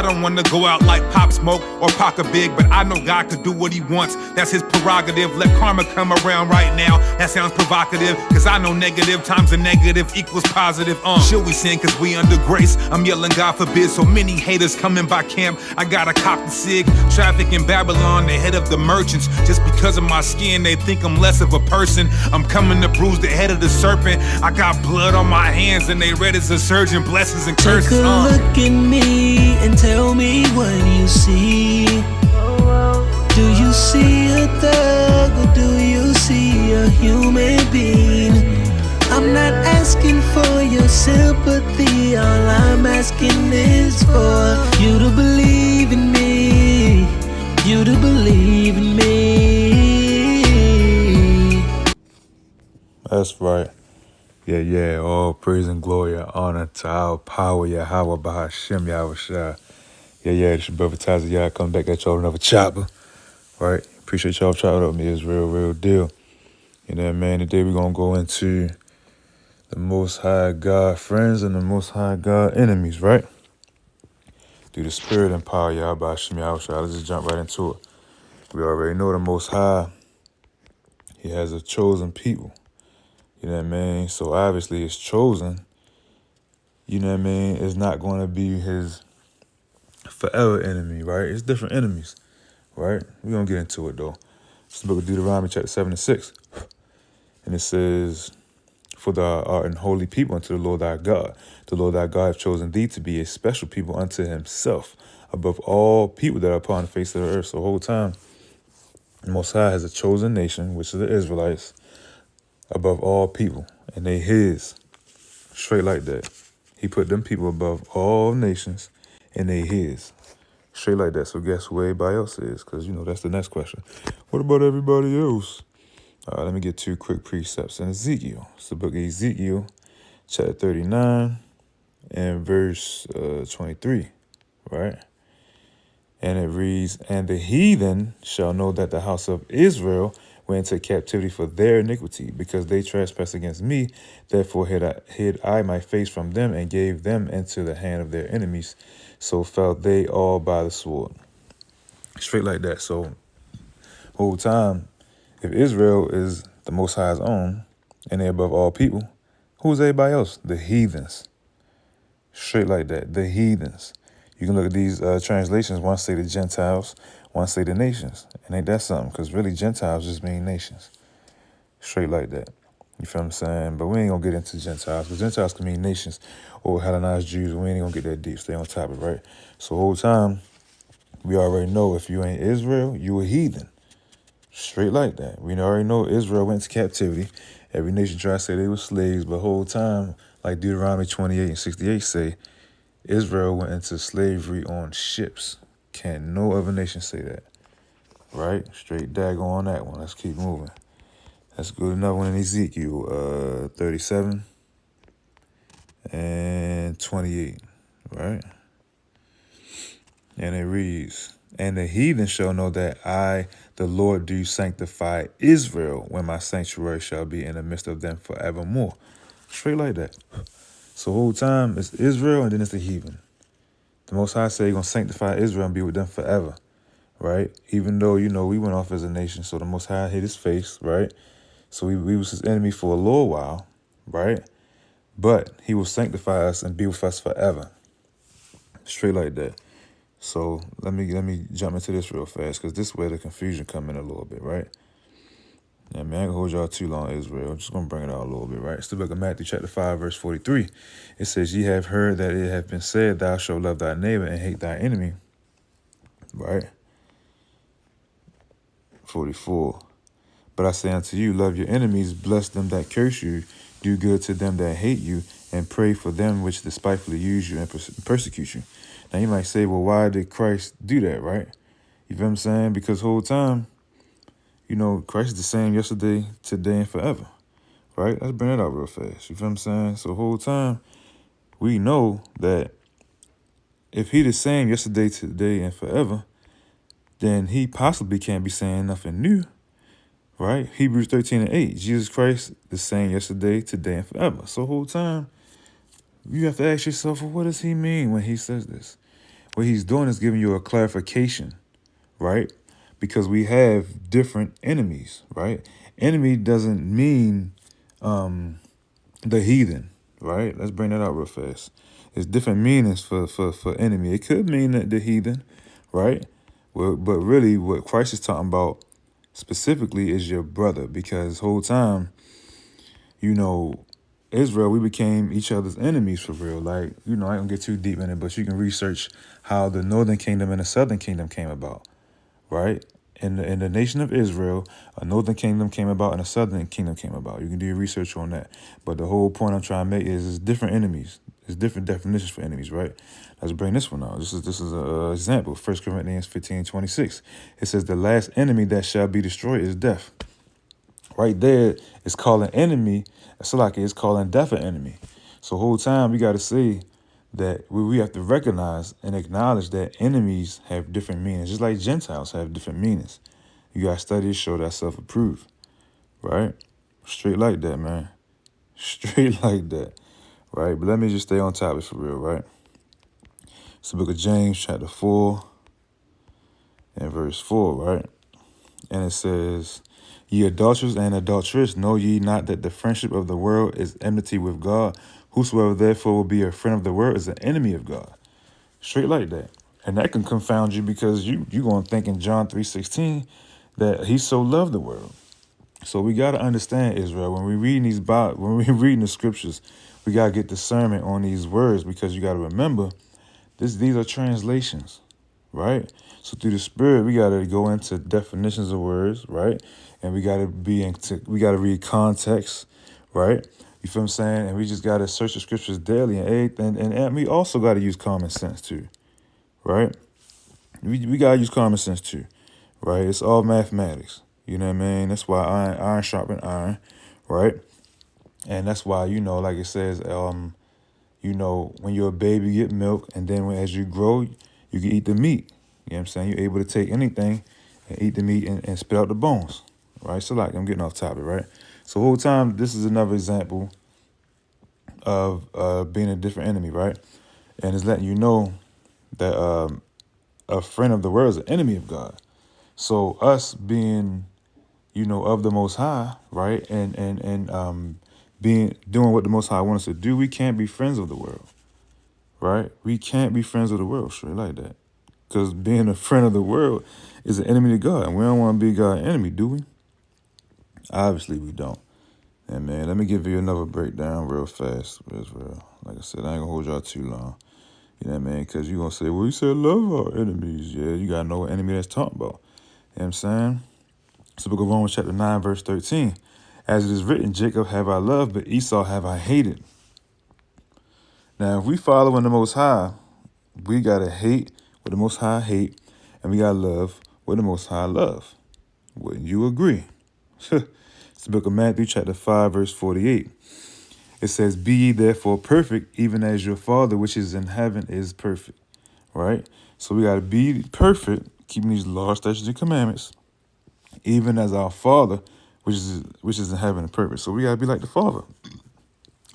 I don't want to go out like Pop Smoke or Paca Big, but I know God could do what he wants. That's his prerogative. Let karma come around right now. That sounds provocative, cause I know negative times a negative equals positive. Should we sin cause we under grace? I'm yelling God forbid. So many haters coming by camp. I gotta cop the sig. Traffic in Babylon, the head of the merchants. Just because of my skin, they think I'm less of a person. I'm coming to bruise the head of the serpent. I got blood on my hands and they read as a surgeon. Blessings and curses. Take a look at me and tell me what you see. Do you see a thug or do you see a human being? I'm not asking for your sympathy. All I'm asking is for you to believe in me. You to believe in me. That's right. Yeah. All praise and glory and honor to our power, Yahweh, Bahashem, Yahweh Shai. Yeah, it's your brother Taza. Y'all coming back at y'all another chopper. Right? Appreciate y'all chopping up with me. It's real deal. You know what I mean? Today we're going to go into the Most High God friends and the Most High God enemies, right? Through the spirit and power, Yahweh, Bahashem, Yahweh Shai. Let's just jump right into it. We already know the Most High, he has a chosen people. You know what I mean? So obviously it's chosen, you know what I mean, it's not going to be his forever enemy, right? It's different enemies, right? We're going to get into it, though. It's the book of Deuteronomy, chapter 7 and 6. And it says, for thou art an holy people unto the Lord thy God. The Lord thy God hath chosen thee to be a special people unto himself, above all people that are upon the face of the earth. So the whole time, the Most High has a chosen nation, which is the Israelites, above all people. And they his. Straight like that. He put them people above all nations, and they his. Straight like that. So guess who everybody else is? Because, that's the next question. What about everybody else? All right, let me get two quick precepts in Ezekiel. It's the book of Ezekiel, chapter 39 and verse 23, right? And it reads, and the heathen shall know that the house of Israel went into captivity for their iniquity, because they trespassed against me. Therefore hid I my face from them and gave them into the hand of their enemies. So fell they all by the sword. Straight like that. So whole time, if Israel is the Most High's own and they're above all people, who's everybody else? The heathens. Straight like that. The heathens. You can look at these translations. One say the Gentiles, one say the nations. And ain't that something? Because really Gentiles just mean nations. Straight like that. You feel what I'm saying? But we ain't going to get into Gentiles. Because Gentiles can mean nations or Hellenized Jews. We ain't going to get that deep. Stay on top of it, right? So the whole time, we already know if you ain't Israel, you a heathen. Straight like that. We already know Israel went to captivity. Every nation tried to say they were slaves. But the whole time, like Deuteronomy 28 and 68 say, Israel went into slavery on ships. Can't no other nation say that. Right? Straight daggone on that one. Let's keep moving. Let's go to another one in Ezekiel 37 and 28. Right? And it reads, and the heathen shall know that I, the Lord, do sanctify Israel, when my sanctuary shall be in the midst of them forevermore. Straight like that. So the whole time it's Israel and then it's the heathen. The Most High say he's going to sanctify Israel and be with them forever, right? Even though, we went off as a nation, so the Most High hid his face, right? So we was his enemy for a little while, right? But he will sanctify us and be with us forever. Straight like that. So let me jump into this real fast, because this is where the confusion come in a little bit, right? I ain't gonna hold y'all too long, Israel. I'm just gonna bring it out a little bit, right? It's the book of Matthew, chapter 5, verse 43. It says, ye have heard that it hath been said, thou shalt love thy neighbor and hate thy enemy, right? 44. But I say unto you, love your enemies, bless them that curse you, do good to them that hate you, and pray for them which despitefully use you and persecute you. Now you might say, well, why did Christ do that, right? You feel what I'm saying? Because the whole time, Christ is the same yesterday, today, and forever, right? Let's bring it out real fast. You feel what I'm saying? So the whole time, we know that if he the same yesterday, today, and forever, then he possibly can't be saying nothing new, right? Hebrews 13 and 8, Jesus Christ the same yesterday, today, and forever. So the whole time, you have to ask yourself, well, what does he mean when he says this? what he's doing is giving you a clarification, right? Because we have different enemies, right? Enemy doesn't mean the heathen, right? Let's bring that out real fast. There's different meanings for enemy. It could mean that the heathen, right? Well, but really what Christ is talking about specifically is your brother, because the whole time, you know, Israel, we became each other's enemies for real. Like, you know, I don't get too deep in it, but you can research how the northern kingdom and the southern kingdom came about, right? In the nation of Israel, a northern kingdom came about and a southern kingdom came about. You can do your research on that. But the whole point I'm trying to make is different enemies. There's different definitions for enemies, right? Let's bring this one out. This is an example. 1 Corinthians 15:26. It says, the last enemy that shall be destroyed is death. Right there, it's calling enemy. It's like it's calling death an enemy. So whole time we got to say that we have to recognize and acknowledge that enemies have different meanings, just like Gentiles have different meanings. You got to study to show that self-approved, right? Straight like that, man. Straight like that, right? But let me just stay on topic for real, right? It's the book of James, chapter 4 and verse 4, right? And it says, ye adulterers and adulteress, know ye not that the friendship of the world is enmity with God? Whosoever therefore will be a friend of the world is an enemy of God. Straight like that. And that can confound you because you going to think in John 3:16 that he so loved the world. So we got to understand, Israel, when we reading when we reading the scriptures, we got to get discernment on these words, because you got to remember these are translations, right? So through the Spirit, we got to go into definitions of words, right? And we got to read context, right? You feel what I'm saying? And we just got to search the scriptures daily and everything. And we also got to use common sense too, right? We got to use common sense too, right? It's all mathematics. You know what I mean? That's why iron sharpen iron, right? And that's why, you know, like it says, you know, when you're a baby, you get milk, and then as you grow, you can eat the meat. You know what I'm saying? You're able to take anything and eat the meat and spit out the bones, right? So like, I'm getting off topic, right? So the whole time, this is another example of being a different enemy, right? And it's letting you know that a friend of the world is an enemy of God. So us being, you know, of the Most High, right, and doing what the Most High wants us to do, we can't be friends of the world, right? We can't be friends of the world, straight like that. Because being a friend of the world is an enemy to God. And we don't want to be God's enemy, do we? Obviously, we don't. And man, let me give you another breakdown real fast, Israel. Like I said, I ain't going to hold y'all too long. You know what I mean? Because you're going to say, well, you said love our enemies. Yeah, you got to know what enemy that's talking about. You know what I'm saying? It's the book of Romans chapter 9, verse 13. As it is written, Jacob have I loved, but Esau have I hated. Now, if we follow in the Most High, we got to hate what the Most High hate, and we got to love what the Most High love. Wouldn't you agree? It's the book of Matthew chapter 5, verse 48. It says, be ye therefore perfect, even as your Father which is in heaven is perfect. Right? So we got to be perfect, keeping these laws, statutes, and commandments, even as our Father which is in heaven is perfect. So we got to be like the Father.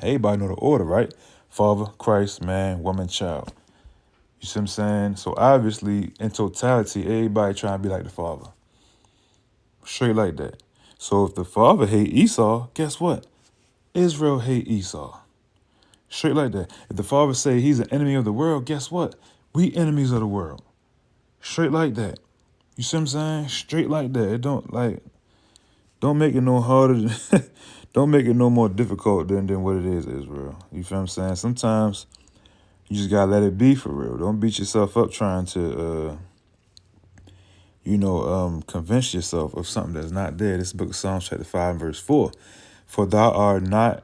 Everybody know the order, right? Father, Christ, man, woman, child. You see what I'm saying? So obviously, in totality, everybody trying to be like the Father. Straight like that. So if the Father hate Esau, guess what? Israel hate Esau. Straight like that. If the Father say he's an enemy of the world, guess what? We enemies of the world. Straight like that. You see what I'm saying? Straight like that. It don't make it no harder. Don't make it no more difficult than what it is, Israel. You feel what I'm saying? Sometimes you just gotta let it be for real. Don't beat yourself up trying to, convince yourself of something that's not there. This book of Psalms chapter 5 verse 4. For thou art not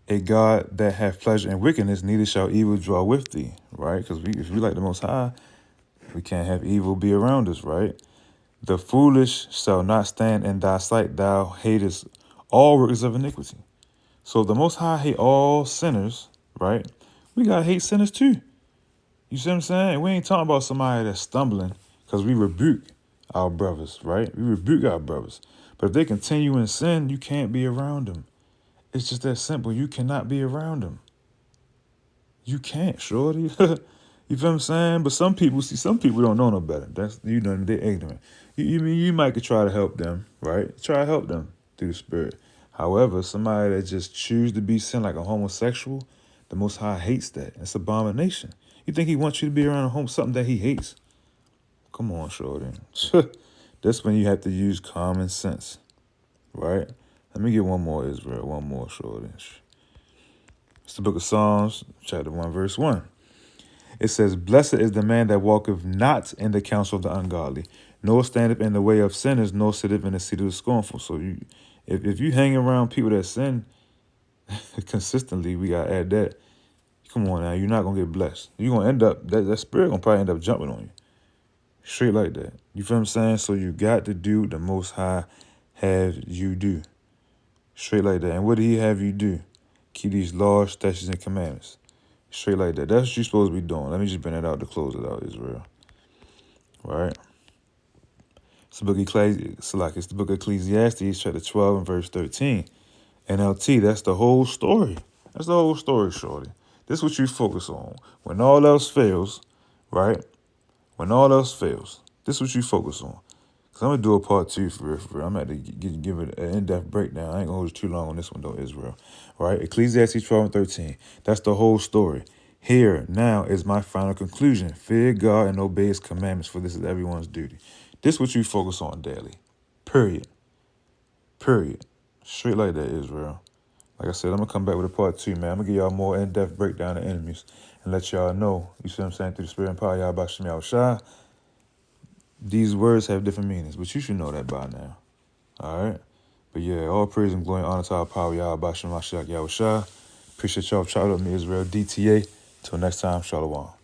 a God that hath pleasure in wickedness, neither shall evil dwell with thee. Right? Because if we like the Most High, we can't have evil be around us, right? The foolish shall not stand in thy sight. Thou hatest all workers of iniquity. So if the Most High hate all sinners, right? We got to hate sinners too. You see what I'm saying? And we ain't talking about somebody that's stumbling, because we rebuke our brothers, right? We rebuke our brothers. But if they continue in sin, you can't be around them. It's just that simple. You cannot be around them. You can't, shorty. You feel what I'm saying? But some people don't know no better. That's, you know, they're ignorant. You might could try to help them, right? Try to help them through the Spirit. However, somebody that just choose to be sin like a homosexual, the Most High hates that. It's abomination. You think He wants you to be around something that He hates? Come on, shorty. That's when you have to use common sense, right? Let me get one more, Israel. One more, shorty. It's the book of Psalms, chapter 1, verse 1. It says, "Blessed is the man that walketh not in the counsel of the ungodly, nor standeth in the way of sinners, nor sitteth in the seat of the scornful." So if you hang around people that sin consistently, we gotta add that. Come on now, you're not gonna get blessed. You're gonna end up, that spirit gonna probably end up jumping on you. Straight like that. You feel what I'm saying? So you got to do the Most High have you do. Straight like that. And what did He have you do? Keep these laws, statutes, and commandments. Straight like that. That's what you're supposed to be doing. Let me just bring it out to close it out, Israel. Right? It's the book of Ecclesiastes, chapter 12 and verse 13. NLT, that's the whole story. That's the whole story, shorty. This is what you focus on. When all else fails, right? When all else fails, this is what you focus on. Because I'm going to do a part 2 for real, for real. I'm going to give it an in-depth breakdown. I ain't going to hold you too long on this one, though, Israel. Right? Ecclesiastes 12 and 13. That's the whole story. Here, now, is my final conclusion. Fear God and obey His commandments, for this is everyone's duty. This is what you focus on daily. Period. Period. Straight like that, Israel. Like I said, I'm going to come back with a part 2, man. I'm going to give y'all more in-depth breakdown of enemies and let y'all know, you see what I'm saying, through the Spirit and power, y'all about Shem Yahushua. These words have different meanings, but you should know that by now. All right? But yeah, all praise and glory and honor to our power, y'all about Shem Yahushua. Appreciate y'all chatting with me, Israel. DTA. Till next time, Shalom.